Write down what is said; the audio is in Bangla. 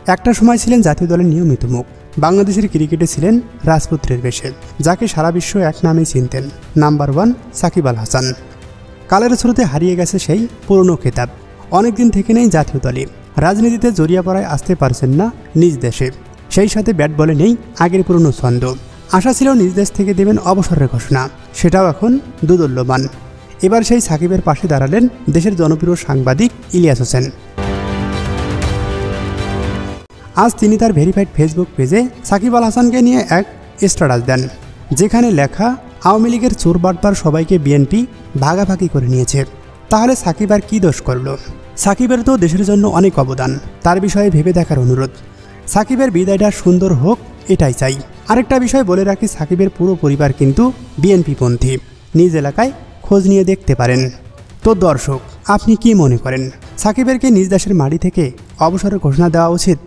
একটা সময় ছিলেন জাতীয় দলের নিয়মিত মুখ। বাংলাদেশের ক্রিকেটে ছিলেন রাজপুত্রের বেশে, যাকে সারা বিশ্ব এক নামেই চিনতেন, নাম্বার 1 সাকিব আল হাসান। কালের স্রোতে হারিয়ে গেছে সেই পুরনো খেতাব। অনেকদিন থেকে নেই জাতীয় দলে, রাজনীতিতে জড়িয়ে পড়ায় আসতে পারছেন না নিজ দেশে। সেই সাথে ব্যাট বলে নেই আগের পুরনো ছন্দ। আশা ছিল নিজ দেশ থেকে দেবেন অবসরের ঘোষণা, সেটাও এখন দুদুল্যমান। এবার সেই সাকিবের পাশে দাঁড়ালেন দেশের জনপ্রিয় সাংবাদিক ইলিয়াস হোসেন। আজ তিনি তার ভেরিফাইড ফেসবুক পেজে সাকিব আল হাসানকে নিয়ে এক স্ট্যাটাস দেন, যেখানে লেখা, আওয়ামী লীগের চোর বাটপার সবাইকে বিএনপি ভাগাভাগি করে নিয়েছে, তাহলে সাকিব আর কী দোষ করল? সাকিবের তো দেশের জন্য অনেক অবদান, তার বিষয়ে ভেবে দেখার অনুরোধ। সাকিবের বিদায়টা সুন্দর হোক, এটাই চাই। আরেকটা বিষয় বলে রাখি, সাকিবের পুরো পরিবার কিন্তু বিএনপিপন্থী। নিজ এলাকায় খোঁজ নিয়ে দেখতে পারেন। তো দর্শক, আপনি কি মনে করেন, সাকিবেরকে নিজ দেশের মাটি থেকে অবসরের ঘোষণা দেওয়া উচিত?